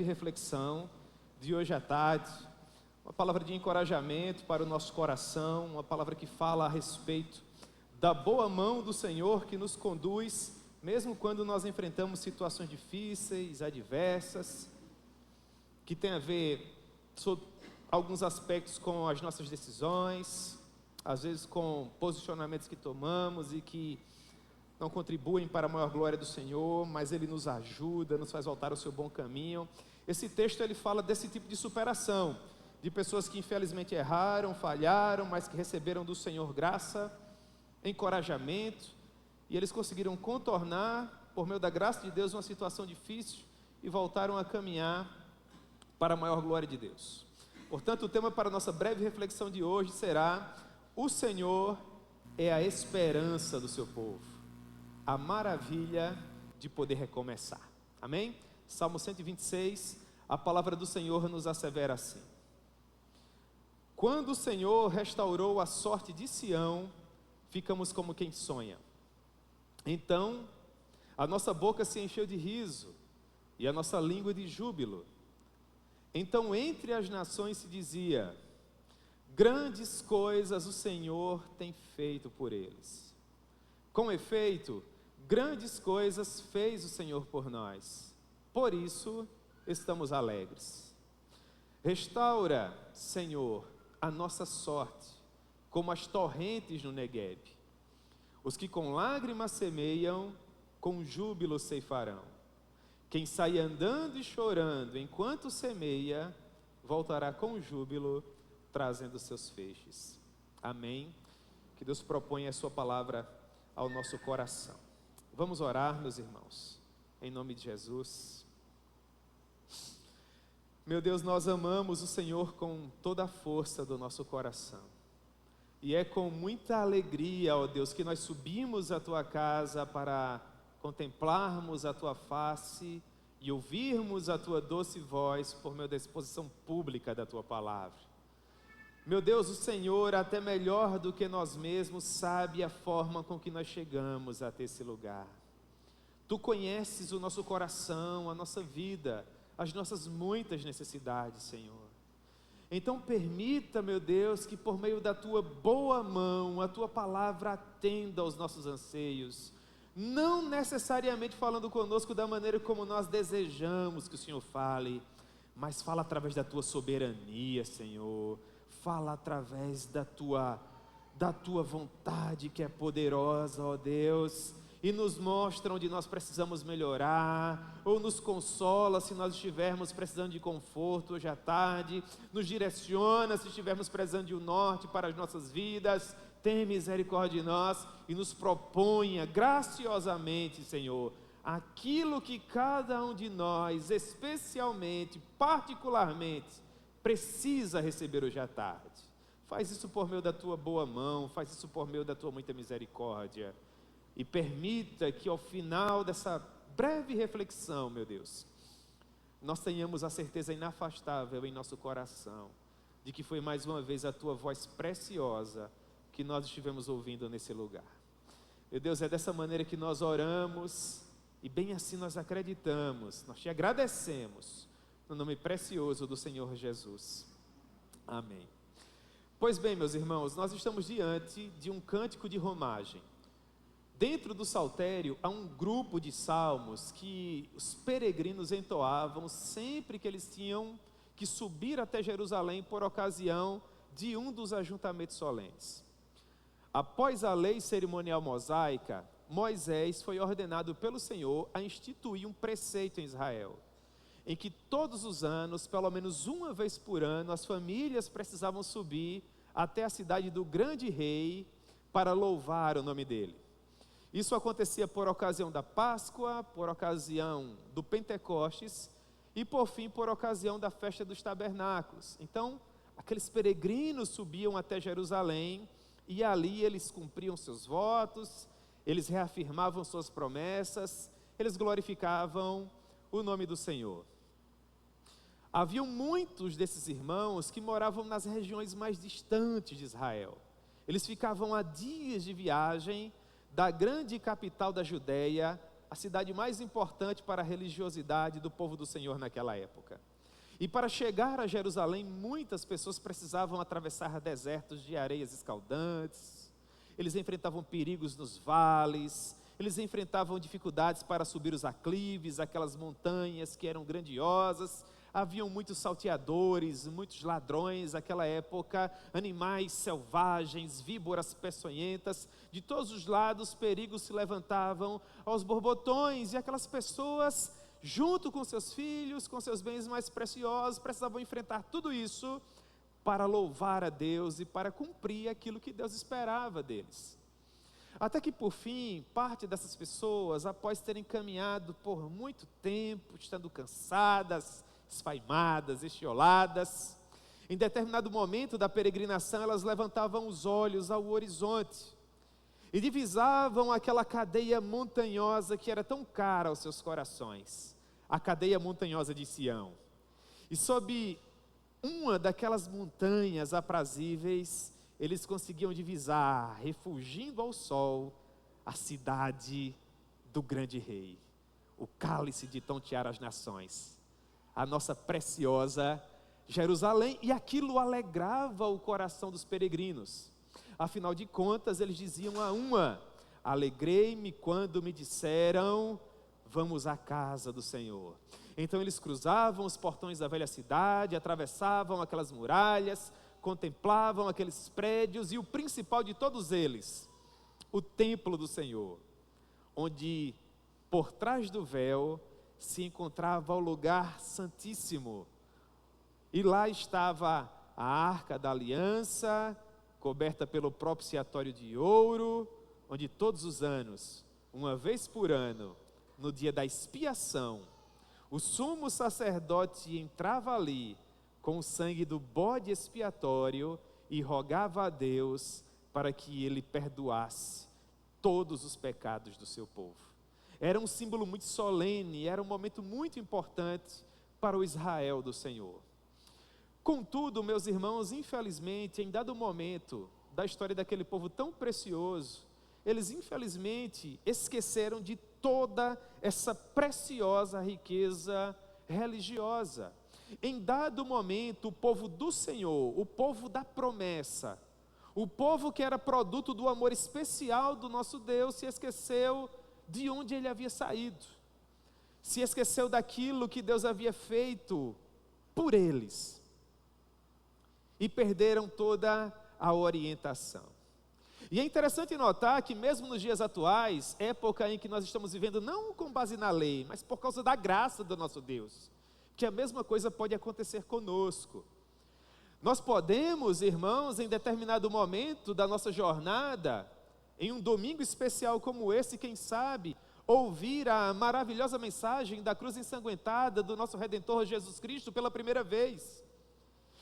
reflexão de hoje à tarde, uma palavra de encorajamento para o nosso coração, uma palavra que fala a respeito da boa mão do Senhor que nos conduz, mesmo quando nós enfrentamos situações difíceis, adversas, que tem a ver sobre alguns aspectos com as nossas decisões, às vezes com posicionamentos que tomamos e que não contribuem para a maior glória do Senhor, mas Ele nos ajuda, nos faz voltar ao seu bom caminho. Esse texto ele fala desse tipo de superação, de pessoas que infelizmente erraram, falharam, mas que receberam do Senhor graça, encorajamento, e eles conseguiram contornar, por meio da graça de Deus, uma situação difícil e voltaram a caminhar para a maior glória de Deus. Portanto, o tema para a nossa breve reflexão de hoje será: o Senhor é a esperança do seu povo, a maravilha de poder recomeçar. Amém? Salmo 126, a palavra do Senhor nos assevera assim: quando o Senhor restaurou a sorte de Sião, ficamos como quem sonha. Então, a nossa boca se encheu de riso e a nossa língua de júbilo. Então, entre as nações se dizia: grandes coisas o Senhor tem feito por eles. Com efeito, grandes coisas fez o Senhor por nós, por isso estamos alegres. Restaura, Senhor, a nossa sorte, como as torrentes no Negueb. Os que com lágrimas semeiam, com júbilo ceifarão. Quem sai andando e chorando enquanto semeia, voltará com júbilo, trazendo seus feixes. Amém? Que Deus proponha a sua palavra ao nosso coração. Vamos orar, meus irmãos, em nome de Jesus. Meu Deus, nós amamos o Senhor com toda a força do nosso coração, e é com muita alegria, ó Deus, que nós subimos à Tua casa para contemplarmos a Tua face e ouvirmos a Tua doce voz por meio da exposição pública da Tua palavra. Meu Deus, o Senhor, até melhor do que nós mesmos, sabe a forma com que nós chegamos até esse lugar. Tu conheces o nosso coração, a nossa vida, as nossas muitas necessidades, Senhor. Então permita, meu Deus, que por meio da Tua boa mão, a Tua palavra atenda aos nossos anseios, não necessariamente falando conosco da maneira como nós desejamos que o Senhor fale, mas fala através da Tua soberania, Senhor. Fala através da tua vontade que é poderosa, ó Deus, e nos mostra onde nós precisamos melhorar, ou nos consola se nós estivermos precisando de conforto hoje à tarde, nos direciona se estivermos precisando de um norte para as nossas vidas. Tenha misericórdia de nós e nos proponha graciosamente, Senhor, aquilo que cada um de nós, especialmente, particularmente, precisa receber hoje à tarde. Faz isso por meio da Tua boa mão, faz isso por meio da Tua muita misericórdia, e permita que ao final dessa breve reflexão, meu Deus, nós tenhamos a certeza inafastável em nosso coração, de que foi mais uma vez a Tua voz preciosa que nós estivemos ouvindo nesse lugar. Meu Deus, é dessa maneira que nós oramos, e bem assim nós acreditamos, nós Te agradecemos, no nome precioso do Senhor Jesus. Amém. Pois bem, meus irmãos, nós estamos diante de um cântico de romagem. Dentro do saltério há um grupo de salmos que os peregrinos entoavam sempre que eles tinham que subir até Jerusalém por ocasião de um dos ajuntamentos solenes. Após a lei cerimonial mosaica, Moisés foi ordenado pelo Senhor a instituir um preceito em Israel, em que todos os anos, pelo menos uma vez por ano, as famílias precisavam subir até a cidade do grande rei para louvar o nome dele. Isso acontecia por ocasião da Páscoa, por ocasião do Pentecostes e, por fim, por ocasião da festa dos tabernáculos. Então, aqueles peregrinos subiam até Jerusalém e ali eles cumpriam seus votos, eles reafirmavam suas promessas, eles glorificavam o nome do Senhor. Haviam muitos desses irmãos que moravam nas regiões mais distantes de Israel. Eles ficavam a dias de viagem da grande capital da Judéia a cidade mais importante para a religiosidade do povo do Senhor naquela época. E para chegar a Jerusalém, muitas pessoas precisavam atravessar desertos de areias escaldantes, eles enfrentavam perigos nos vales, eles enfrentavam dificuldades para subir os aclives, aquelas montanhas que eram grandiosas. Haviam muitos salteadores, muitos ladrões naquela época, animais selvagens, víboras peçonhentas. De todos os lados, perigos se levantavam aos borbotões, e aquelas pessoas, junto com seus filhos, com seus bens mais preciosos, precisavam enfrentar tudo isso para louvar a Deus e para cumprir aquilo que Deus esperava deles. Até que, por fim, parte dessas pessoas, após terem caminhado por muito tempo, estando cansadas, esfaimadas, estioladas, em determinado momento da peregrinação, elas levantavam os olhos ao horizonte e divisavam aquela cadeia montanhosa que era tão cara aos seus corações, a cadeia montanhosa de Sião. E sob uma daquelas montanhas aprazíveis, eles conseguiam divisar, refulgindo ao sol, a cidade do grande rei, o cálice de tontear as nações, a nossa preciosa Jerusalém. E aquilo alegrava o coração dos peregrinos. Afinal de contas, eles diziam a uma: alegrei-me quando me disseram, vamos à casa do Senhor. Então eles cruzavam os portões da velha cidade, atravessavam aquelas muralhas, contemplavam aqueles prédios, e o principal de todos eles, o templo do Senhor, onde por trás do véu se encontrava o lugar santíssimo, e lá estava a arca da aliança, coberta pelo propiciatório de ouro, onde todos os anos, uma vez por ano, no dia da expiação, o sumo sacerdote entrava ali com o sangue do bode expiatório e rogava a Deus para que ele perdoasse todos os pecados do seu povo. Era um símbolo muito solene, era um momento muito importante para o Israel do Senhor. Contudo, meus irmãos, infelizmente, em dado momento da história daquele povo tão precioso, eles infelizmente esqueceram de toda essa preciosa riqueza religiosa. Em dado momento, o povo do Senhor, o povo da promessa, o povo que era produto do amor especial do nosso Deus, se esqueceu de onde ele havia saído, se esqueceu daquilo que Deus havia feito por eles, e perderam toda a orientação. E é interessante notar que mesmo nos dias atuais, época em que nós estamos vivendo não com base na lei, mas por causa da graça do nosso Deus, que a mesma coisa pode acontecer conosco. Nós podemos, irmãos, em determinado momento da nossa jornada, em um domingo especial como esse, quem sabe, ouvir a maravilhosa mensagem da cruz ensanguentada do nosso Redentor Jesus Cristo pela primeira vez.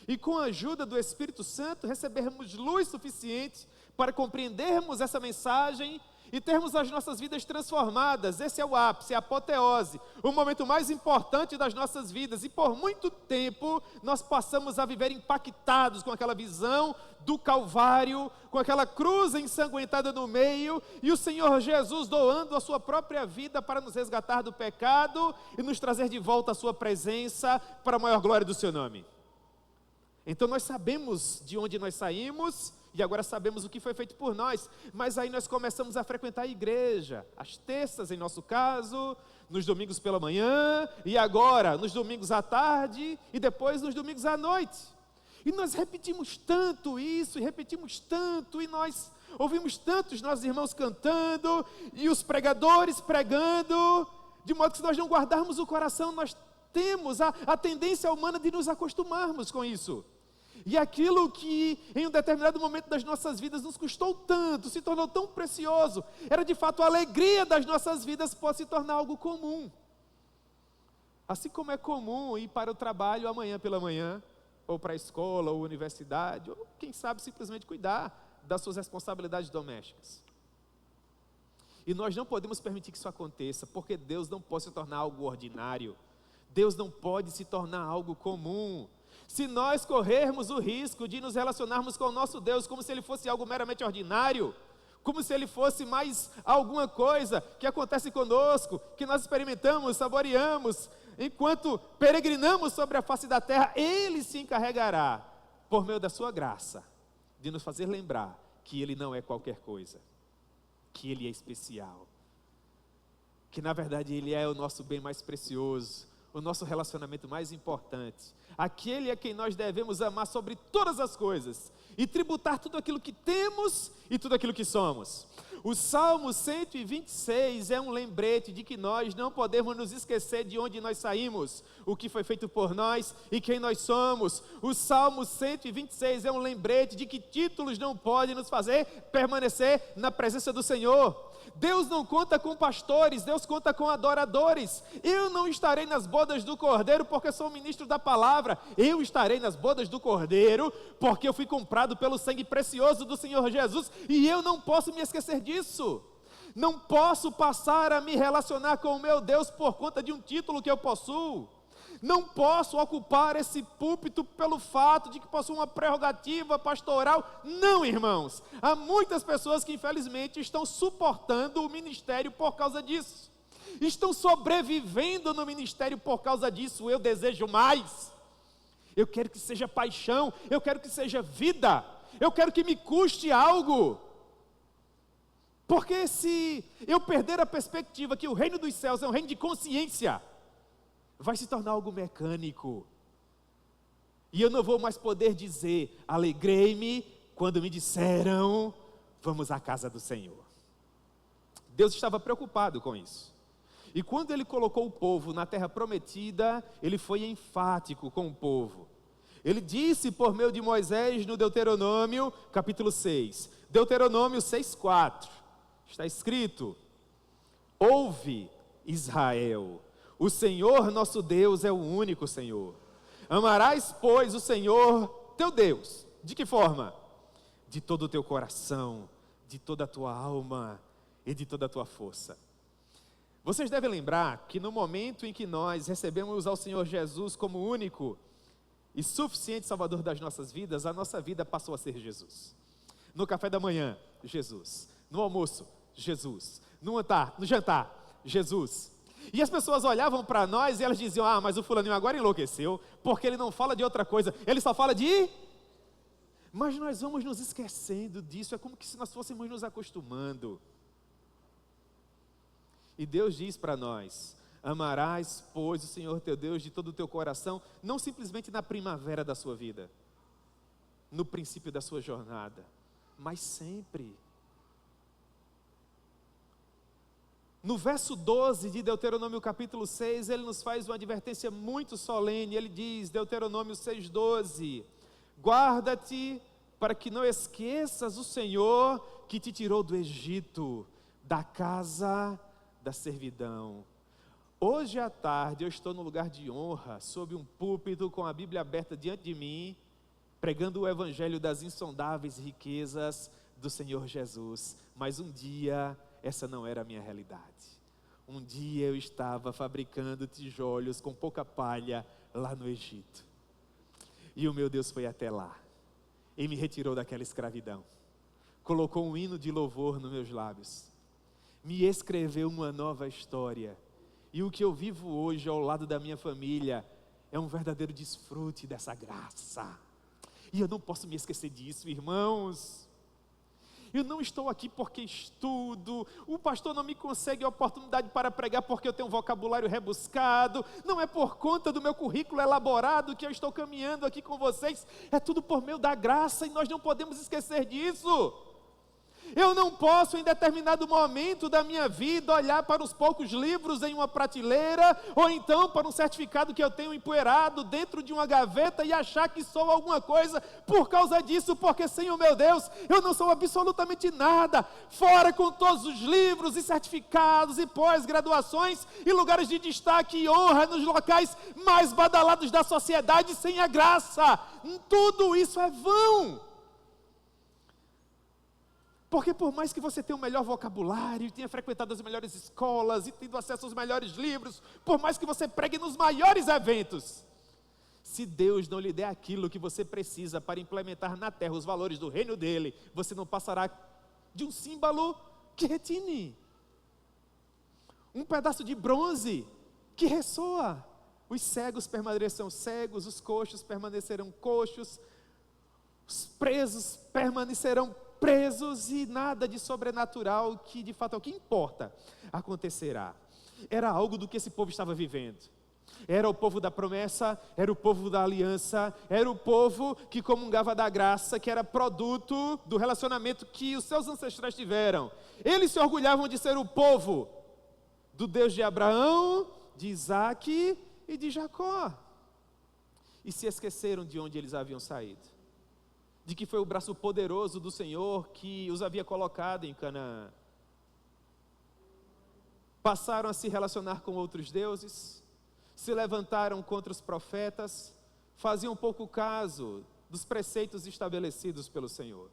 E com a ajuda do Espírito Santo, recebermos luz suficiente para compreendermos essa mensagem e termos as nossas vidas transformadas. Esse é o ápice, a apoteose, o momento mais importante das nossas vidas. E por muito tempo nós passamos a viver impactados com aquela visão do Calvário, com aquela cruz ensanguentada no meio, e o Senhor Jesus doando a sua própria vida para nos resgatar do pecado e nos trazer de volta a sua presença para a maior glória do seu nome. Então nós sabemos de onde nós saímos, e agora sabemos o que foi feito por nós, mas aí nós começamos a frequentar a igreja, às terças em nosso caso, nos domingos pela manhã, e agora nos domingos à tarde, e depois nos domingos à noite. E nós repetimos tanto isso, e repetimos tanto, e nós ouvimos tanto os nossos irmãos cantando, e os pregadores pregando, de modo que se nós não guardarmos o coração, nós temos a tendência humana de nos acostumarmos com isso. E aquilo que em um determinado momento das nossas vidas nos custou tanto, se tornou tão precioso, era de fato a alegria das nossas vidas, pode se tornar algo comum. Assim como é comum ir para o trabalho amanhã pela manhã, ou para a escola, ou universidade, ou quem sabe simplesmente cuidar das suas responsabilidades domésticas. E nós não podemos permitir que isso aconteça, porque Deus não pode se tornar algo ordinário, Deus não pode se tornar algo comum. Se nós corrermos o risco de nos relacionarmos com o nosso Deus como se Ele fosse algo meramente ordinário, como se ele fosse mais alguma coisa que acontece conosco, que nós experimentamos, saboreamos, enquanto peregrinamos sobre a face da terra. Ele se encarregará, por meio da sua graça, de nos fazer lembrar que ele não é qualquer coisa, que ele é especial, que na verdade ele é o nosso bem mais precioso, o nosso relacionamento mais importante, aquele a quem nós devemos amar sobre todas as coisas, e tributar tudo aquilo que temos e tudo aquilo que somos. O Salmo 126 é um lembrete de que nós não podemos nos esquecer de onde nós saímos, o que foi feito por nós e quem nós somos. O Salmo 126 é um lembrete de que títulos não podem nos fazer permanecer na presença do Senhor. Deus não conta com pastores, Deus conta com adoradores. Eu não estarei nas bodas do Cordeiro porque sou ministro da palavra. Eu estarei nas bodas do Cordeiro porque eu fui comprado pelo sangue precioso do Senhor Jesus, e eu não posso me esquecer disso. Não posso passar a me relacionar com o meu Deus por conta de um título que eu possuo. Não posso ocupar esse púlpito pelo fato de que possuo uma prerrogativa pastoral. Não, irmãos. Há muitas pessoas que infelizmente estão suportando o ministério por causa disso. Estão sobrevivendo no ministério por causa disso. Eu desejo mais. Eu quero que seja paixão. Eu quero que seja vida. Eu quero que me custe algo. Porque se eu perder a perspectiva que o reino dos céus é um reino de consciência, vai se tornar algo mecânico, e eu não vou mais poder dizer: alegrei-me quando me disseram, vamos à casa do Senhor. Deus estava preocupado com isso, e quando ele colocou o povo na terra prometida, ele foi enfático com o povo. Ele disse por meio de Moisés no Deuteronômio capítulo 6, Deuteronômio 6,4, está escrito: ouve, Israel, o Senhor nosso Deus é o único Senhor. Amarás, pois, o Senhor teu Deus. De que forma? De todo o teu coração, de toda a tua alma e de toda a tua força. Vocês devem lembrar que no momento em que nós recebemos ao Senhor Jesus como único e suficiente Salvador das nossas vidas, a nossa vida passou a ser Jesus. No café da manhã, Jesus. No almoço, Jesus. No jantar, Jesus. E as pessoas olhavam para nós e elas diziam: ah, mas o fulaninho agora enlouqueceu, porque ele não fala de outra coisa, ele só fala de... Mas nós vamos nos esquecendo disso, é como que se nós fôssemos nos acostumando. E Deus diz para nós: amarás, pois, o Senhor teu Deus de todo o teu coração, não simplesmente na primavera da sua vida, no princípio da sua jornada, mas sempre. No verso 12 de Deuteronômio capítulo 6, ele nos faz uma advertência muito solene. Ele diz, Deuteronômio 6,12: guarda-te para que não esqueças o Senhor que te tirou do Egito, da casa da servidão. Hoje à tarde eu estou no lugar de honra, sob um púlpito com a Bíblia aberta diante de mim, pregando o evangelho das insondáveis riquezas do Senhor Jesus. Mas um dia essa não era a minha realidade. Um dia eu estava fabricando tijolos com pouca palha lá no Egito. E o meu Deus foi até lá e me retirou daquela escravidão. Colocou um hino de louvor nos meus lábios. Me escreveu uma nova história. E o que eu vivo hoje ao lado da minha família é um verdadeiro desfrute dessa graça. E eu não posso me esquecer disso, irmãos. Eu não estou aqui porque estudo, o pastor não me consegue a oportunidade para pregar porque eu tenho um vocabulário rebuscado, não é por conta do meu currículo elaborado que eu estou caminhando aqui com vocês, é tudo por meio da graça e nós não podemos esquecer disso. Eu não posso em determinado momento da minha vida olhar para os poucos livros em uma prateleira, ou então para um certificado que eu tenho empoeirado dentro de uma gaveta e achar que sou alguma coisa por causa disso, porque sem o meu Deus eu não sou absolutamente nada. Fora com todos os livros e certificados e pós-graduações e lugares de destaque e honra nos locais mais badalados da sociedade, sem a graça, tudo isso é vão. Porque por mais que você tenha o melhor vocabulário, tenha frequentado as melhores escolas e tido acesso aos melhores livros, por mais que você pregue nos maiores eventos, se Deus não lhe der aquilo que você precisa para implementar na terra os valores do reino dele, você não passará de um símbolo que retine. Um pedaço de bronze que ressoa. Os cegos permanecerão cegos, os coxos permanecerão coxos, os presos permanecerão presos e nada de sobrenatural, que de fato é o que importa, acontecerá. Era algo do que esse povo estava vivendo. Era o povo da promessa, era o povo da aliança, era o povo que comungava da graça, que era produto do relacionamento que os seus ancestrais tiveram. Eles se orgulhavam de ser o povo do Deus de Abraão, de Isaque e de Jacó. E se esqueceram de onde eles haviam saído. De que foi o braço poderoso do Senhor que os havia colocado em Canaã. Passaram a se relacionar com outros deuses, se levantaram contra os profetas, faziam pouco caso dos preceitos estabelecidos pelo Senhor.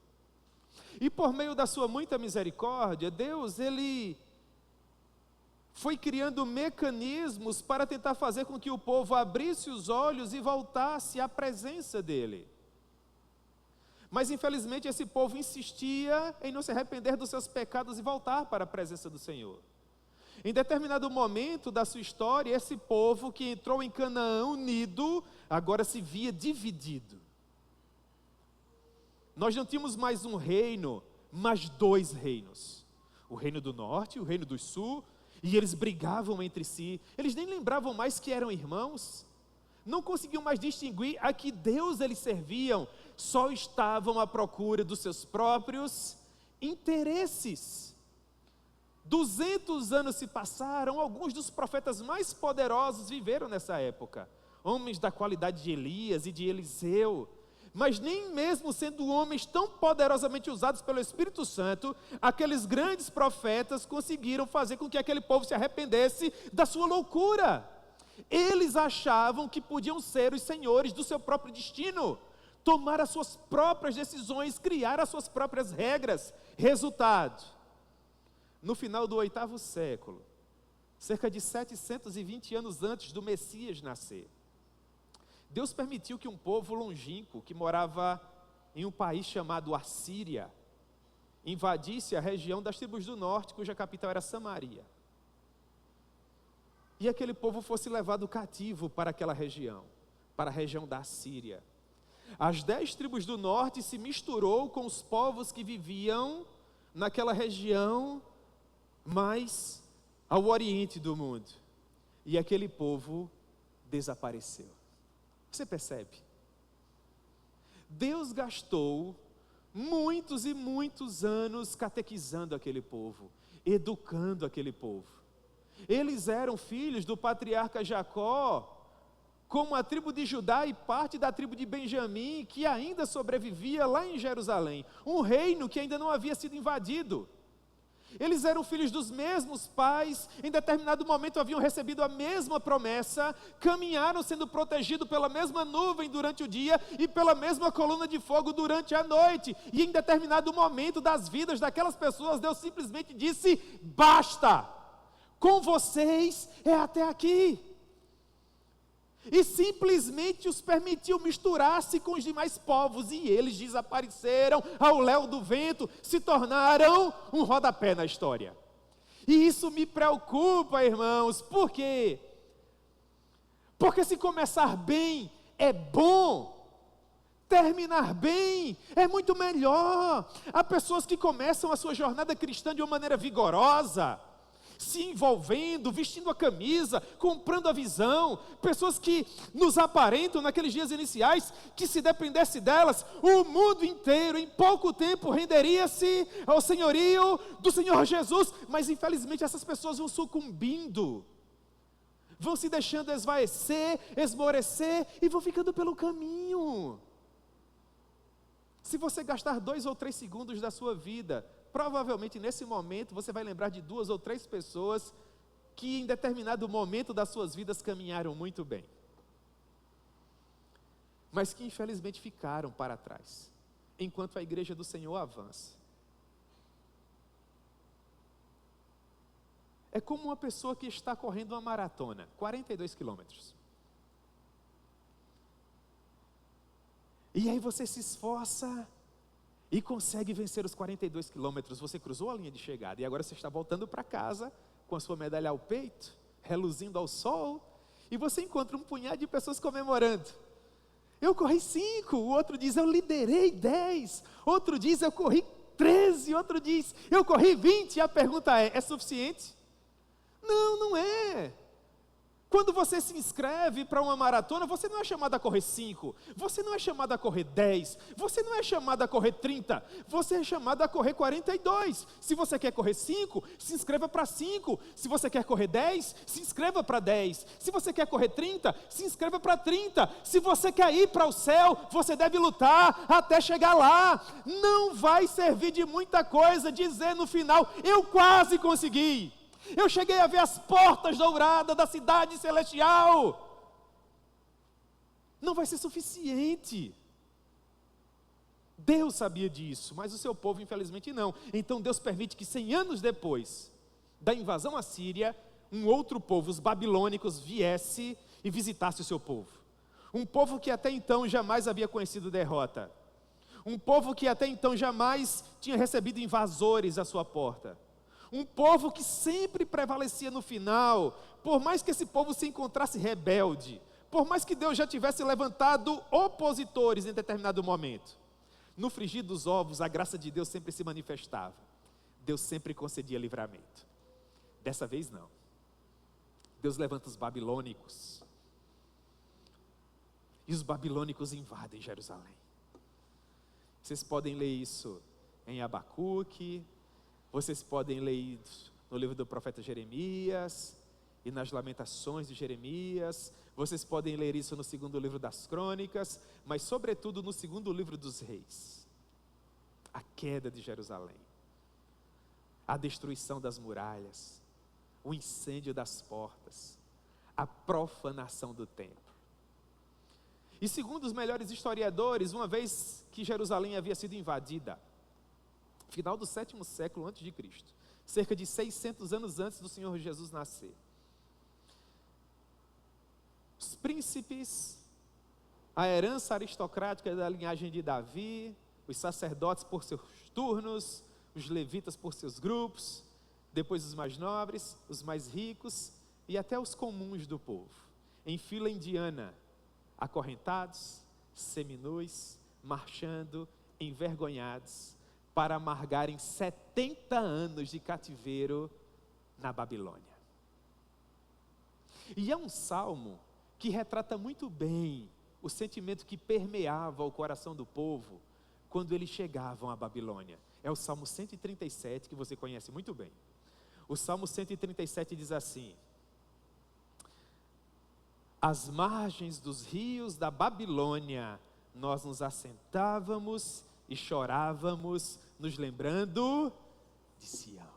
E por meio da sua muita misericórdia, Deus, Ele foi criando mecanismos para tentar fazer com que o povo abrisse os olhos e voltasse à presença dEle. Mas infelizmente esse povo insistia em não se arrepender dos seus pecados e voltar para a presença do Senhor. Em determinado momento da sua história, esse povo que entrou em Canaã unido, agora se via dividido. Nós não tínhamos mais um reino, mas dois reinos. O reino do norte e o reino do sul, e eles brigavam entre si. Eles nem lembravam mais que eram irmãos. Não conseguiam mais distinguir a que Deus eles serviam. Só estavam à procura dos seus próprios interesses. 200 anos se passaram, alguns dos profetas mais poderosos viveram nessa época. Homens da qualidade de Elias e de Eliseu. Mas nem mesmo sendo homens tão poderosamente usados pelo Espírito Santo, aqueles grandes profetas conseguiram fazer com que aquele povo se arrependesse da sua loucura. Eles achavam que podiam ser os senhores do seu próprio destino, tomar as suas próprias decisões, criar as suas próprias regras. Resultado: no final do 8º século, cerca de 720 anos antes do Messias nascer, Deus permitiu que um povo longínquo, que morava em um país chamado Assíria, invadisse a região das tribos do norte, cuja capital era Samaria. E aquele povo fosse levado cativo para aquela região, para a região da Assíria. As 10 tribos do norte se misturou com os povos que viviam naquela região mais ao oriente do mundo. E aquele povo desapareceu. Você percebe? Deus gastou muitos e muitos anos catequizando aquele povo, educando aquele povo. Eles eram filhos do patriarca Jacó, como a tribo de Judá e parte da tribo de Benjamim, que ainda sobrevivia lá em Jerusalém, um reino que ainda não havia sido invadido. Eles eram filhos dos mesmos pais, em determinado momento haviam recebido a mesma promessa, caminharam sendo protegidos pela mesma nuvem durante o dia e pela mesma coluna de fogo durante a noite. E em determinado momento das vidas daquelas pessoas, Deus simplesmente disse: basta, com vocês é até aqui. E simplesmente os permitiu misturar-se com os demais povos, e eles desapareceram ao léu do vento, se tornaram um rodapé na história. E isso me preocupa, irmãos. Por quê? Porque se começar bem é bom, terminar bem é muito melhor. Há pessoas que começam a sua jornada cristã de uma maneira vigorosa, se envolvendo, vestindo a camisa, comprando a visão, pessoas que nos aparentam naqueles dias iniciais, que se dependesse delas, o mundo inteiro em pouco tempo renderia-se ao senhorio do Senhor Jesus, mas infelizmente essas pessoas vão sucumbindo, vão se deixando esvaecer, esmorecer e vão ficando pelo caminho. Se você gastar 2 ou 3 segundos da sua vida, provavelmente nesse momento você vai lembrar de 2 ou 3 pessoas que em determinado momento das suas vidas caminharam muito bem, mas que infelizmente ficaram para trás, enquanto a igreja do Senhor avança. É como uma pessoa que está correndo uma maratona, 42 quilômetros. E aí você se esforça, e consegue vencer os 42 quilômetros. Você cruzou a linha de chegada e agora você está voltando para casa com a sua medalha ao peito, reluzindo ao sol, e você encontra um punhado de pessoas comemorando. Eu corri 5, o outro diz eu liderei 10, outro diz eu corri 13, outro diz eu corri 20, e a pergunta é suficiente? Não, não é. Quando você se inscreve para uma maratona, você não é chamado a correr 5, você não é chamado a correr 10, você não é chamado a correr 30, você é chamado a correr 42. Se você quer correr 5, se inscreva para 5. Se você quer correr 10, se inscreva para 10. Se você quer correr 30, se inscreva para 30. Se você quer ir para o céu, você deve lutar até chegar lá. Não vai servir de muita coisa dizer no final, eu quase consegui. Eu cheguei a ver as portas douradas da cidade celestial. Não vai ser suficiente. Deus sabia disso, mas o seu povo infelizmente não. Então Deus permite que 100 anos depois da invasão assíria, um outro povo, os babilônicos, viesse e visitasse o seu povo. Um povo que até então jamais havia conhecido derrota. Um povo que até então jamais tinha recebido invasores à sua porta. Um povo que sempre prevalecia no final, por mais que esse povo se encontrasse rebelde, por mais que Deus já tivesse levantado opositores em determinado momento. No frigir dos ovos, a graça de Deus sempre se manifestava. Deus sempre concedia livramento. Dessa vez não. Deus levanta os babilônicos. E os babilônicos invadem Jerusalém. Vocês podem ler isso em Abacuque, vocês podem ler isso no livro do profeta Jeremias e nas lamentações de Jeremias. Vocês podem ler isso no segundo livro das crônicas, mas sobretudo no segundo livro dos reis. A queda de Jerusalém, a destruição das muralhas, o incêndio das portas, a profanação do templo. E segundo os melhores historiadores, uma vez que Jerusalém havia sido invadida, final do 7º século antes de Cristo, cerca de 600 anos antes do Senhor Jesus nascer. Os príncipes, a herança aristocrática da linhagem de Davi, os sacerdotes por seus turnos, os levitas por seus grupos, depois os mais nobres, os mais ricos e até os comuns do povo, em fila indiana, acorrentados, seminus, marchando, envergonhados, para amargarem 70 anos de cativeiro na Babilônia. E é um salmo que retrata muito bem o sentimento que permeava o coração do povo quando eles chegavam à Babilônia. É o Salmo 137, que você conhece muito bem. O Salmo 137 diz assim: às margens dos rios da Babilônia, nós nos assentávamos e chorávamos, nos lembrando de Sião.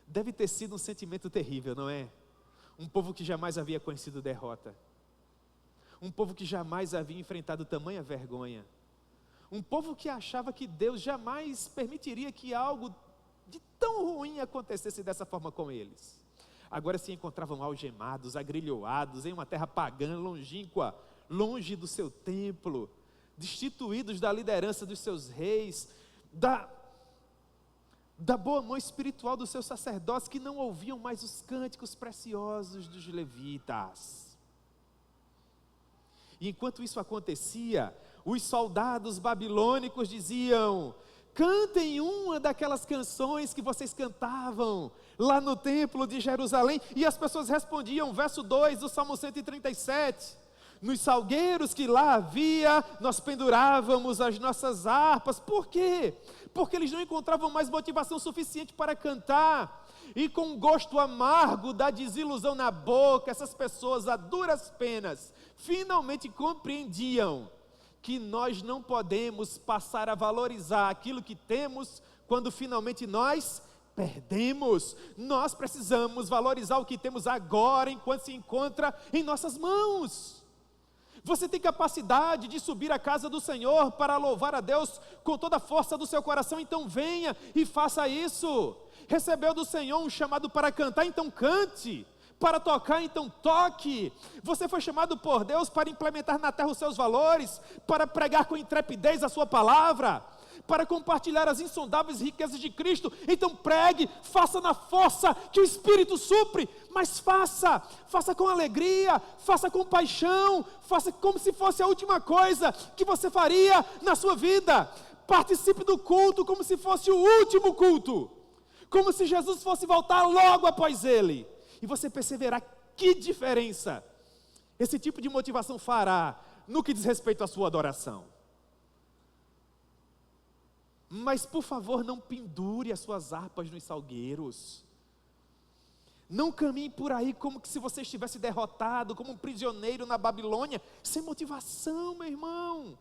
Deve ter sido um sentimento terrível, não é? Um povo que jamais havia conhecido derrota. Um povo que jamais havia enfrentado tamanha vergonha. Um povo que achava que Deus jamais permitiria que algo de tão ruim acontecesse dessa forma com eles. Agora se encontravam algemados, agrilhoados, em uma terra pagã, longínqua, longe do seu templo, destituídos da liderança dos seus reis, da boa mão espiritual dos seus sacerdotes, que não ouviam mais os cânticos preciosos dos levitas. E enquanto isso acontecia, os soldados babilônicos diziam: cantem uma daquelas canções que vocês cantavam lá no templo de Jerusalém. E as pessoas respondiam, verso 2 do Salmo 137, nos salgueiros que lá havia, nós pendurávamos as nossas harpas. Por quê? Porque eles não encontravam mais motivação suficiente para cantar. E com gosto amargo da desilusão na boca, essas pessoas, a duras penas, finalmente compreendiam que nós não podemos passar a valorizar aquilo que temos quando finalmente nós perdemos. Nós precisamos valorizar o que temos agora, enquanto se encontra em nossas mãos. Você tem capacidade de subir à casa do Senhor para louvar a Deus com toda a força do seu coração, então venha e faça isso. Recebeu do Senhor um chamado para cantar, então cante. para tocar, então toque. Você foi chamado por Deus para implementar na terra os seus valores, para pregar com intrepidez a sua palavra, para compartilhar as insondáveis riquezas de Cristo. Então pregue, faça na força que o Espírito supre, mas faça com alegria, faça com paixão, faça como se fosse a última coisa que você faria na sua vida. Participe do culto como se fosse o último culto, como se Jesus fosse voltar logo após ele. E você perceberá que diferença esse tipo de motivação fará no que diz respeito à sua adoração. Mas por favor, não pendure as suas harpas nos salgueiros. Não caminhe por aí como se você estivesse derrotado, como um prisioneiro na Babilônia, sem motivação, meu irmão.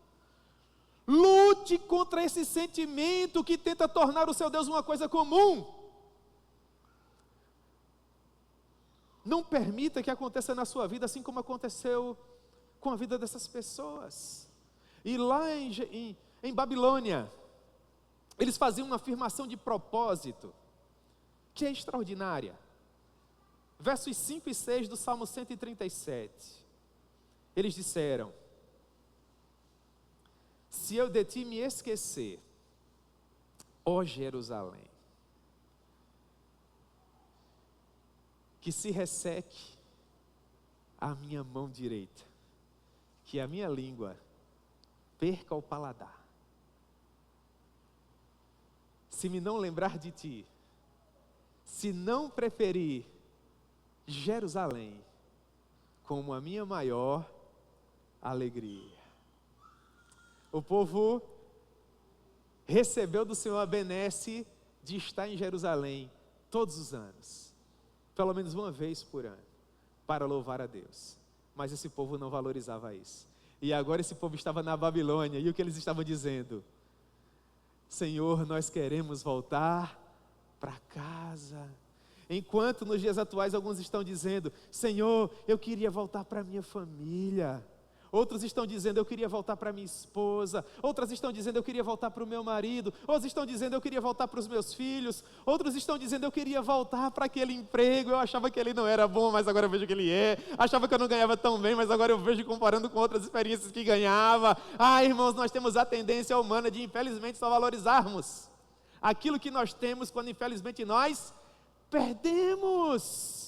Lute contra esse sentimento que tenta tornar o seu Deus uma coisa comum. Não permita que aconteça na sua vida assim como aconteceu com a vida dessas pessoas. E lá em Babilônia, eles faziam uma afirmação de propósito, que é extraordinária. Versos 5 e 6 do Salmo 137. Eles disseram: se eu de ti me esquecer, ó Jerusalém, que se resseque a minha mão direita, que a minha língua perca o paladar. Se me não lembrar de ti, se não preferir Jerusalém como a minha maior alegria. O povo recebeu do Senhor a benesse de estar em Jerusalém todos os anos, pelo menos uma vez por ano, para louvar a Deus. Mas esse povo não valorizava isso. E agora esse povo estava na Babilônia, e o que eles estavam dizendo? Senhor, nós queremos voltar para casa. Enquanto nos dias atuais alguns estão dizendo: Senhor, eu queria voltar para minha família. Outros estão dizendo: eu queria voltar para minha esposa. Outras estão dizendo: eu queria voltar para o meu marido. Outros estão dizendo: eu queria voltar para os meus filhos. Outros estão dizendo: eu queria voltar para aquele emprego. Eu achava que ele não era bom, mas agora eu vejo que ele é. Achava que eu não ganhava tão bem, mas agora eu vejo comparando com outras experiências que ganhava. Irmãos, nós temos a tendência humana de infelizmente só valorizarmos aquilo que nós temos, quando infelizmente nós perdemos.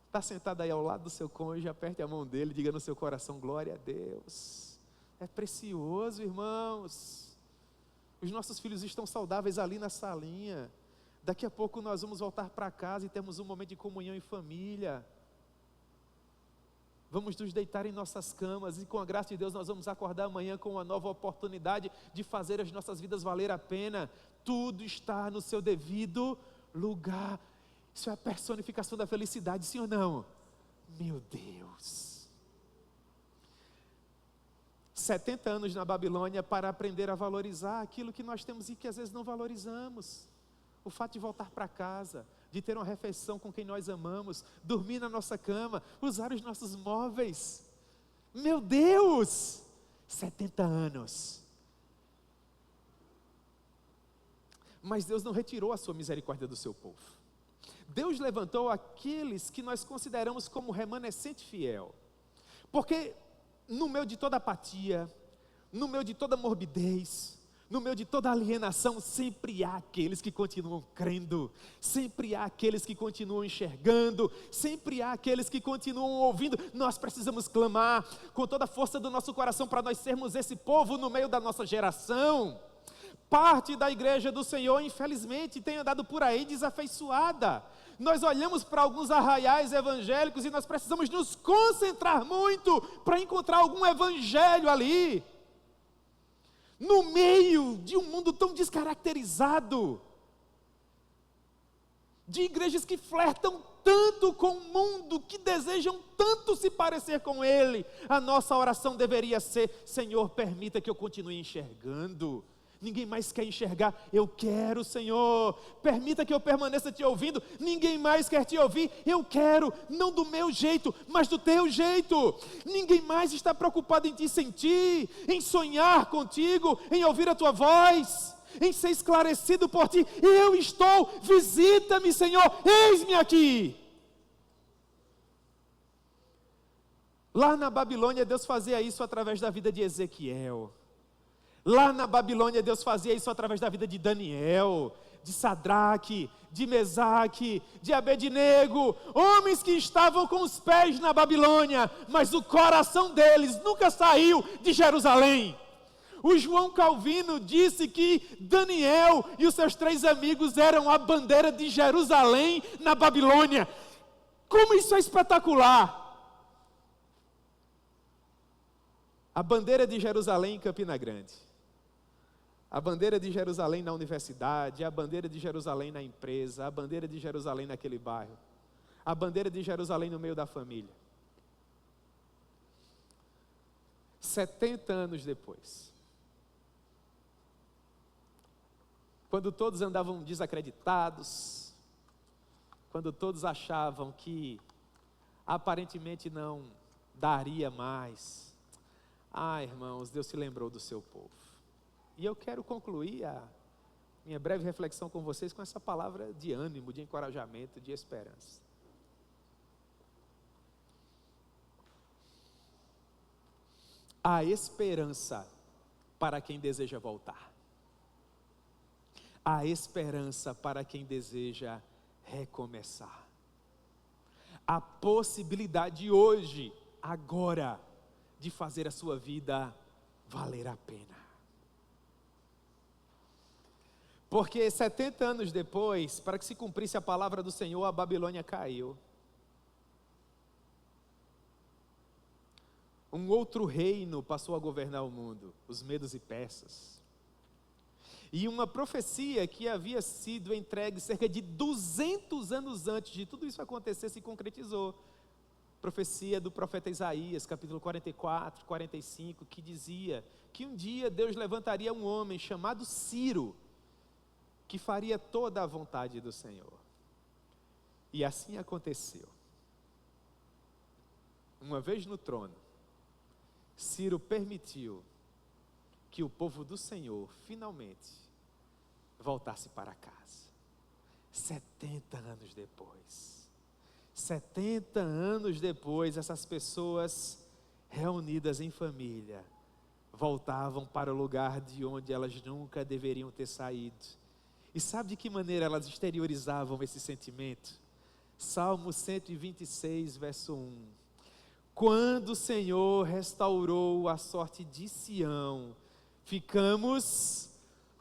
Está sentado aí ao lado do seu cônjuge, aperte a mão dele, diga no seu coração: glória a Deus. É precioso, irmãos. Os nossos filhos estão saudáveis ali na salinha. Daqui a pouco nós vamos voltar para casa e temos um momento de comunhão em família. Vamos nos deitar em nossas camas e com a graça de Deus nós vamos acordar amanhã com uma nova oportunidade de fazer as nossas vidas valer a pena. Tudo está no seu devido lugar. Isso é a personificação da felicidade, sim ou não? Meu Deus. 70 anos na Babilônia para aprender a valorizar aquilo que nós temos e que às vezes não valorizamos. O fato de voltar para casa, de ter uma refeição com quem nós amamos, dormir na nossa cama, usar os nossos móveis. Meu Deus! 70 anos. Mas Deus não retirou a sua misericórdia do seu povo. Deus levantou aqueles que nós consideramos como remanescente fiel. Porque no meio de toda apatia, no meio de toda morbidez, no meio de toda alienação, sempre há aqueles que continuam crendo, sempre há aqueles que continuam enxergando, sempre há aqueles que continuam ouvindo. Nós precisamos clamar com toda a força do nosso coração para nós sermos esse povo no meio da nossa geração. Parte da igreja do Senhor, infelizmente, tem andado por aí desafeiçoada. Nós olhamos para alguns arraiais evangélicos e nós precisamos nos concentrar muito para encontrar algum evangelho ali, no meio de um mundo tão descaracterizado, de igrejas que flertam tanto com o mundo, que desejam tanto se parecer com ele. A nossa oração deveria ser: Senhor, permita que eu continue enxergando. Ninguém mais quer enxergar. Eu quero, Senhor. Permita que eu permaneça te ouvindo. Ninguém mais quer te ouvir. Eu quero, não do meu jeito, mas do teu jeito. Ninguém mais está preocupado em te sentir, em sonhar contigo, em ouvir a tua voz. em ser esclarecido por ti. Eu estou, visita-me, Senhor, eis-me aqui. Lá na Babilônia, Deus fazia isso através da vida de Ezequiel. Lá na Babilônia, Deus fazia isso através da vida de Daniel, de Sadraque, de Mesaque, de Abednego, homens que estavam com os pés na Babilônia, mas o coração deles nunca saiu de Jerusalém. O João Calvino disse que Daniel e os seus 3 amigos eram a bandeira de Jerusalém na Babilônia. Como isso é espetacular! A bandeira de Jerusalém em Campina Grande, a bandeira de Jerusalém na universidade, a bandeira de Jerusalém na empresa, a bandeira de Jerusalém naquele bairro, a bandeira de Jerusalém no meio da família. 70 anos depois, quando todos andavam desacreditados, quando todos achavam que aparentemente não daria mais, irmãos, Deus se lembrou do seu povo. E eu quero concluir a minha breve reflexão com vocês com essa palavra de ânimo, de encorajamento, de esperança. Há esperança para quem deseja voltar. Há esperança para quem deseja recomeçar. Há possibilidade hoje, agora, de fazer a sua vida valer a pena. Porque 70 anos depois, para que se cumprisse a palavra do Senhor, a Babilônia caiu. Um outro reino passou a governar o mundo, os medos e persas. E uma profecia que havia sido entregue cerca de 200 anos antes de tudo isso acontecer se concretizou. Profecia do profeta Isaías, capítulo 44, 45, que dizia que um dia Deus levantaria um homem chamado Ciro, que faria toda a vontade do Senhor. E assim aconteceu. Uma vez no trono, Ciro permitiu que o povo do Senhor finalmente voltasse para casa. 70 anos depois. 70 anos depois, essas pessoas reunidas em família voltavam para o lugar de onde elas nunca deveriam ter saído. E sabe de que maneira elas exteriorizavam esse sentimento? Salmo 126, verso 1. Quando o Senhor restaurou a sorte de Sião, ficamos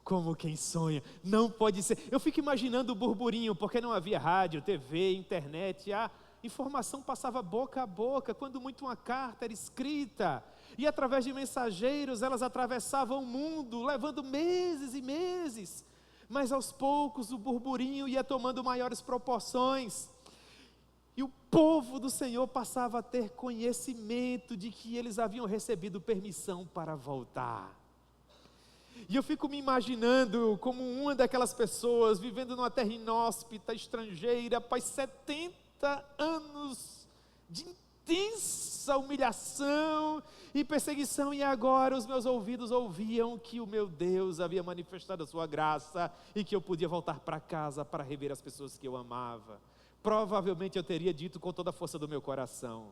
como quem sonha. Não pode ser. Eu fico imaginando o burburinho, porque não havia rádio, TV, internet. A informação passava boca a boca, quando muito uma carta era escrita. E através de mensageiros elas atravessavam o mundo, levando meses e meses. Mas aos poucos o burburinho ia tomando maiores proporções. E o povo do Senhor passava a ter conhecimento de que eles haviam recebido permissão para voltar. E eu fico me imaginando como uma daquelas pessoas vivendo numa terra inóspita, estrangeira, após 70 anos de intensa humilhação e perseguição, e agora os meus ouvidos ouviam que o meu Deus havia manifestado a sua graça e que eu podia voltar para casa para rever as pessoas que eu amava. Provavelmente eu teria dito com toda a força do meu coração: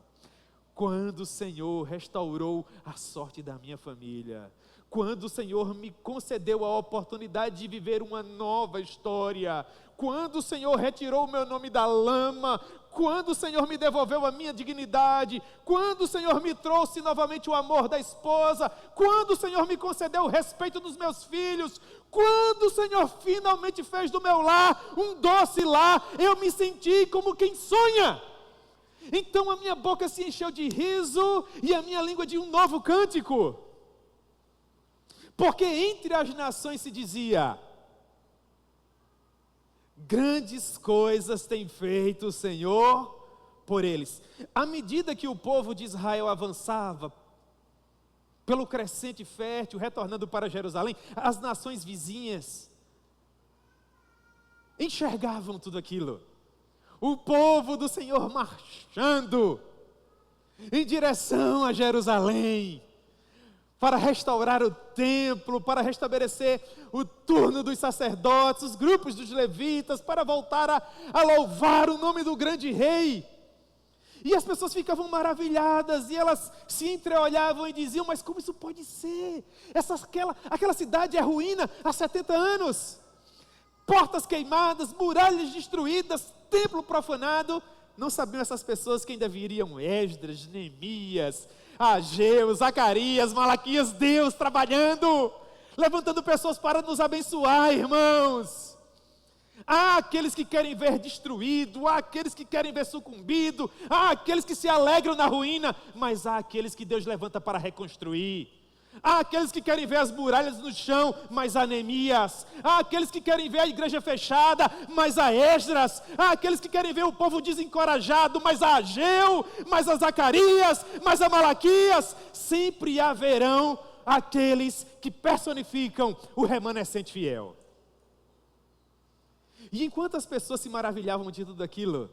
quando o Senhor restaurou a sorte da minha família, quando o Senhor me concedeu a oportunidade de viver uma nova história, quando o Senhor retirou o meu nome da lama, quando o Senhor me devolveu a minha dignidade, quando o Senhor me trouxe novamente o amor da esposa, quando o Senhor me concedeu o respeito dos meus filhos, quando o Senhor finalmente fez do meu lar um doce lar, eu me senti como quem sonha. Então a minha boca se encheu de riso e a minha língua de um novo cântico. Porque entre as nações se dizia: grandes coisas tem feito o Senhor por eles. À medida que o povo de Israel avançava pelo crescente fértil, retornando para Jerusalém, as nações vizinhas enxergavam tudo aquilo. O povo do Senhor marchando em direção a Jerusalém, para restaurar o templo, para restabelecer o turno dos sacerdotes, os grupos dos levitas, para voltar a louvar o nome do grande rei. E as pessoas ficavam maravilhadas, e elas se entreolhavam e diziam: mas como isso pode ser? Aquela cidade é ruína há 70 anos. Portas queimadas, muralhas destruídas, templo profanado. Não sabiam essas pessoas que ainda viriam Esdras, Neemias, Ageu, Zacarias, Malaquias, Deus trabalhando, levantando pessoas para nos abençoar, irmãos. Há aqueles que querem ver destruído, há aqueles que querem ver sucumbido, há aqueles que se alegram na ruína, mas há aqueles que Deus levanta para reconstruir. Há aqueles que querem ver as muralhas no chão, mas há Neemias. Há aqueles que querem ver a igreja fechada, mas há Esdras. Há aqueles que querem ver o povo desencorajado, mas há Ageu, mas há Zacarias, mas há Malaquias. Sempre haverão aqueles que personificam o remanescente fiel. E enquanto as pessoas se maravilhavam de tudo aquilo,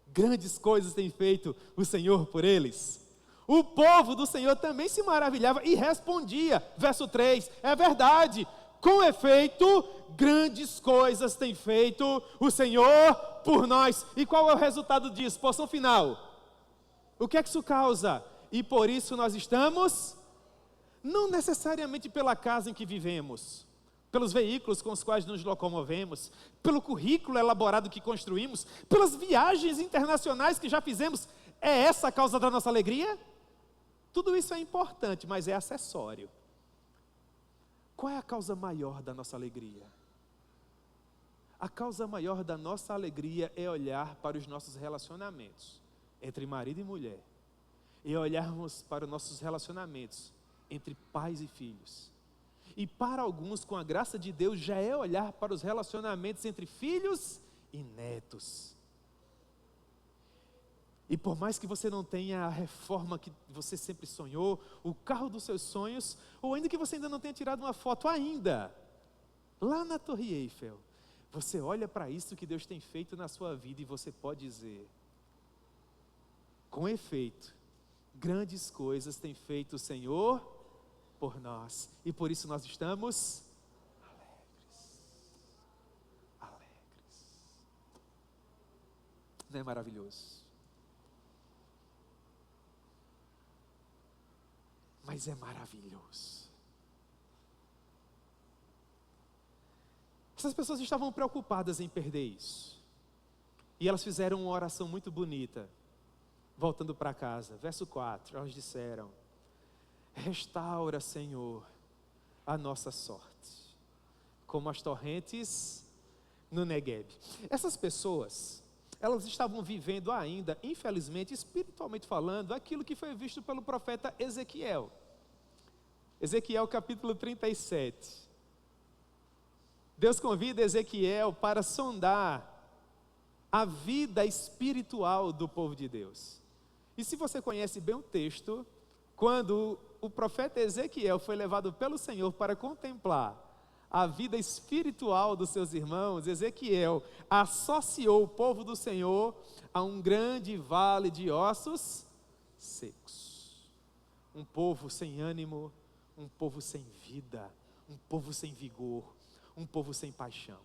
grandes coisas tem feito o Senhor por eles. O povo do Senhor também se maravilhava e respondia. Verso 3, é verdade. Com efeito, grandes coisas tem feito o Senhor por nós. E qual é o resultado disso? Porção final. O que é que isso causa? E por isso nós estamos, não necessariamente pela casa em que vivemos, pelos veículos com os quais nos locomovemos, pelo currículo elaborado que construímos, pelas viagens internacionais que já fizemos. É essa a causa da nossa alegria? Tudo isso é importante, mas é acessório. Qual é a causa maior da nossa alegria? A causa maior da nossa alegria é olhar para os nossos relacionamentos entre marido e mulher, e olharmos para os nossos relacionamentos entre pais e filhos. E para alguns, com a graça de Deus, já é olhar para os relacionamentos entre filhos e netos. E por mais que você não tenha a reforma que você sempre sonhou, o carro dos seus sonhos, ou ainda que você ainda não tenha tirado uma foto ainda, lá na Torre Eiffel, você olha para isso que Deus tem feito na sua vida e você pode dizer: com efeito, grandes coisas tem feito o Senhor por nós, e por isso nós estamos alegres. Não é maravilhoso? Mas é maravilhoso. Essas pessoas estavam preocupadas em perder isso, e elas fizeram uma oração muito bonita, voltando para casa. Verso 4, elas disseram: restaura, Senhor, a nossa sorte, como as torrentes no Negueb. Essas pessoas, elas estavam vivendo ainda, infelizmente, espiritualmente falando, aquilo que foi visto pelo profeta Ezequiel. Ezequiel capítulo 37. Deus convida Ezequiel para sondar a vida espiritual do povo de Deus. E se você conhece bem o texto, quando o profeta Ezequiel foi levado pelo Senhor para contemplar a vida espiritual dos seus irmãos, Ezequiel associou o povo do Senhor a um grande vale de ossos secos. Um povo sem ânimo, um povo sem vida, um povo sem vigor, um povo sem paixão.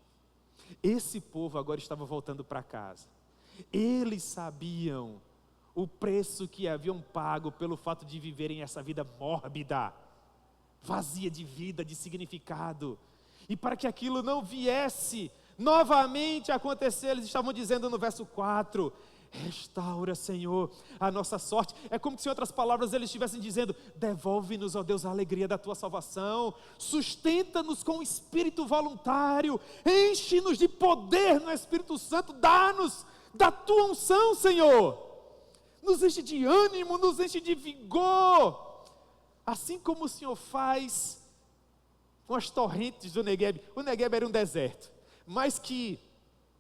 Esse povo agora estava voltando para casa. Eles sabiam o preço que haviam pago pelo fato de viverem essa vida mórbida, vazia de vida, de significado. E para que aquilo não viesse novamente a acontecer, eles estavam dizendo no verso 4: restaura, Senhor, a nossa sorte. É como se, em outras palavras, eles estivessem dizendo: devolve-nos, ó Deus, a alegria da tua salvação, sustenta-nos com o espírito voluntário, enche-nos de poder no Espírito Santo, dá-nos da tua unção, Senhor, nos enche de ânimo, nos enche de vigor, assim como o Senhor faz com as torrentes do Negueb. O Negueb era um deserto, mas que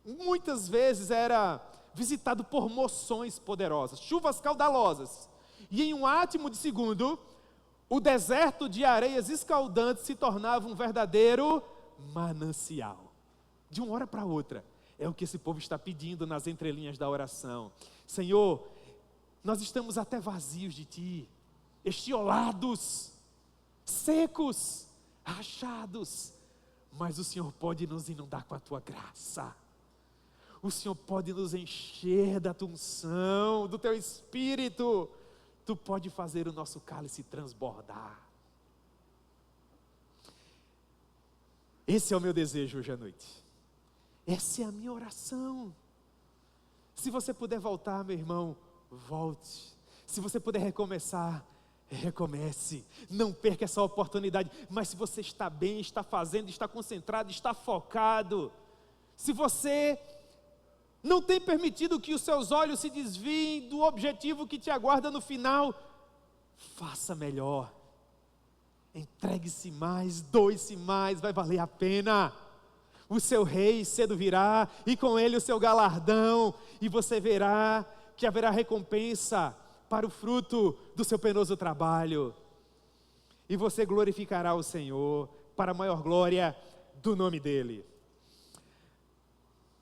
muitas vezes era visitado por moções poderosas, chuvas caudalosas, e em um átimo de segundo, o deserto de areias escaldantes se tornava um verdadeiro manancial. De uma hora para outra, é o que esse povo está pedindo nas entrelinhas da oração: Senhor, nós estamos até vazios de Ti, estiolados, secos, rachados, mas o Senhor pode nos inundar com a tua graça. O Senhor pode nos encher da tua unção, do teu Espírito. Tu pode fazer o nosso cálice transbordar. Esse é o meu desejo hoje à noite. Essa é a minha oração. Se você puder voltar, meu irmão, volte. Se você puder recomeçar, recomece. Não perca essa oportunidade. Mas se você está bem, está fazendo, está concentrado, está focado, se você não tem permitido que os seus olhos se desviem do objetivo que te aguarda no final, faça melhor. Entregue-se mais, doe-se mais, vai valer a pena. O seu rei cedo virá, e com ele o seu galardão, e você verá que haverá recompensa para o fruto do seu penoso trabalho. E você glorificará o Senhor, para a maior glória do nome dEle.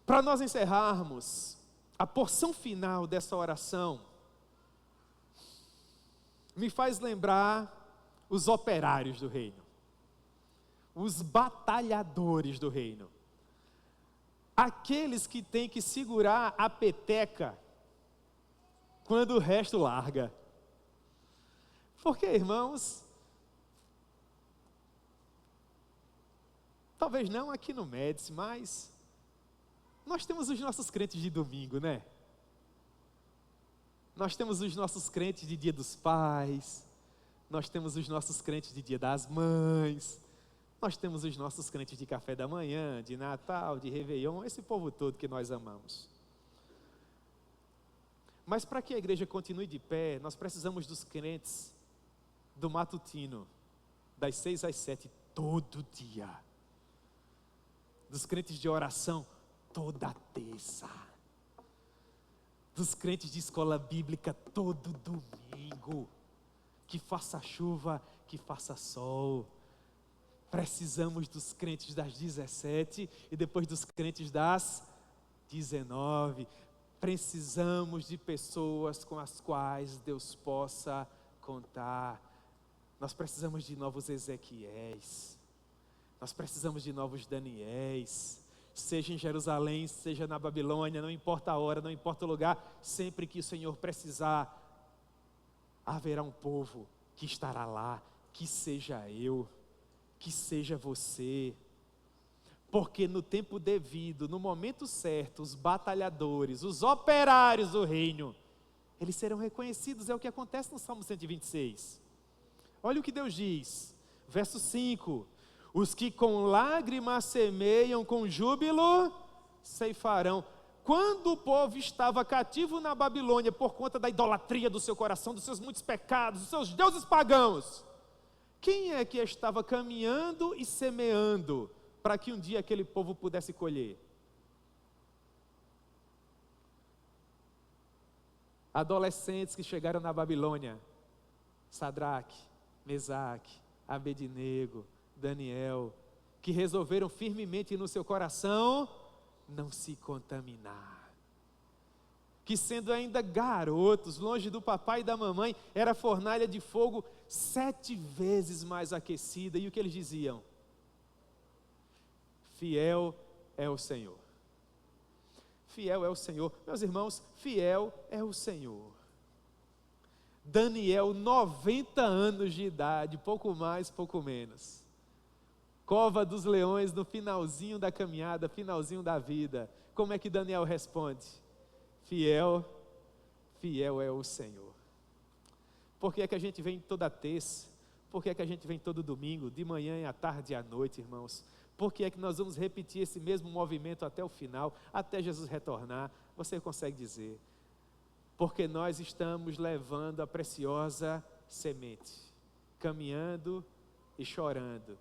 Para nós encerrarmos a porção final dessa oração, me faz lembrar os operários do reino, os batalhadores do reino, aqueles que têm que segurar a peteca quando o resto larga. Porque, irmãos, talvez não aqui no Médici, mas nós temos os nossos crentes de domingo, né? Nós temos os nossos crentes de Dia dos Pais, nós temos os nossos crentes de Dia das Mães, nós temos os nossos crentes de café da manhã, de Natal, de Réveillon, esse povo todo que nós amamos. Mas para que a igreja continue de pé, nós precisamos dos crentes do matutino, das 6 às 7, todo dia. Dos crentes de oração, toda terça. Dos crentes de escola bíblica, todo domingo. Que faça chuva, que faça sol. Precisamos dos crentes das 17 e depois dos crentes das 19. Precisamos de pessoas com as quais Deus possa contar. Nós precisamos de novos Ezequiéis. Nós precisamos de novos Daniéis. Seja em Jerusalém, seja na Babilônia, não importa a hora, não importa o lugar, sempre que o Senhor precisar, haverá um povo que estará lá, que seja eu, que seja você. Porque no tempo devido, no momento certo, os batalhadores, os operários do reino, eles serão reconhecidos. É o que acontece no Salmo 126. Olha o que Deus diz, verso 5: os que com lágrimas semeiam, com júbilo ceifarão. Quando o povo estava cativo na Babilônia, por conta da idolatria do seu coração, dos seus muitos pecados, dos seus deuses pagãos, quem é que estava caminhando e semeando para que um dia aquele povo pudesse colher? Adolescentes que chegaram na Babilônia, Sadraque, Mesaque, Abednego, Daniel, que resolveram firmemente no seu coração não se contaminar, que sendo ainda garotos, longe do papai e da mamãe, era fornalha de fogo 7 vezes mais aquecida, e o que eles diziam? Fiel é o Senhor. Fiel é o Senhor. Meus irmãos, fiel é o Senhor. Daniel, 90 anos de idade, pouco mais, pouco menos. Cova dos leões no finalzinho da caminhada, finalzinho da vida. Como é que Daniel responde? Fiel, fiel é o Senhor. Por que é que a gente vem toda terça? Por que é que a gente vem todo domingo, de manhã, à tarde e à noite, irmãos? Por que é que nós vamos repetir esse mesmo movimento até o final, até Jesus retornar? Você consegue dizer? Porque nós estamos levando a preciosa semente, caminhando e chorando.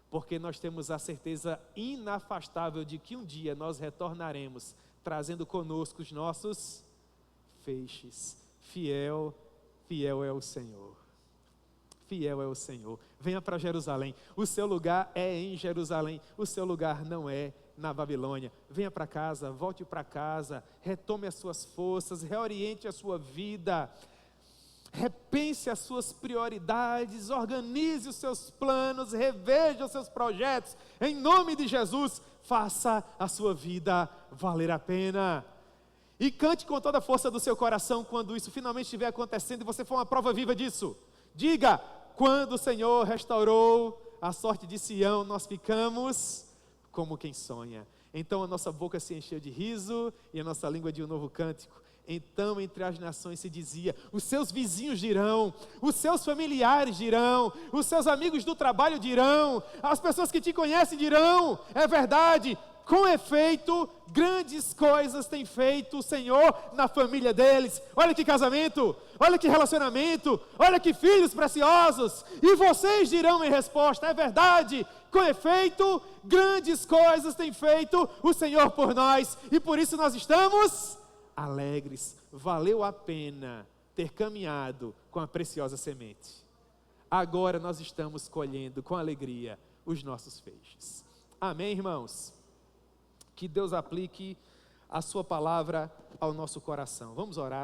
Porque nós temos a certeza inafastável de que um dia nós retornaremos, trazendo conosco os nossos feixes. Fiel, fiel é o Senhor. Fiel é o Senhor. Venha para Jerusalém. O seu lugar é em Jerusalém. O seu lugar não é na Babilônia. Venha para casa, volte para casa, retome as suas forças, reoriente a sua vida. repense as suas prioridades, organize os seus planos, reveja os seus projetos, em nome de Jesus, faça a sua vida valer a pena. E cante com toda a força do seu coração quando isso finalmente estiver acontecendo e você for uma prova viva disso. Diga: quando o Senhor restaurou a sorte de Sião, nós ficamos como quem sonha. Então a nossa boca se encheu de riso e a nossa língua de um novo cântico. Então entre as nações se dizia: os seus vizinhos dirão, os seus familiares dirão, os seus amigos do trabalho dirão, as pessoas que te conhecem dirão, é verdade, com efeito, grandes coisas tem feito o Senhor na família deles. Olha que casamento, olha que relacionamento, olha que filhos preciosos. E vocês dirão em resposta: é verdade, com efeito, grandes coisas tem feito o Senhor por nós. E por isso nós estamos alegres. Valeu a pena ter caminhado com a preciosa semente. Agora nós estamos colhendo com alegria os nossos feixes. Amém, irmãos? Que Deus aplique a sua palavra ao nosso coração. Vamos orar.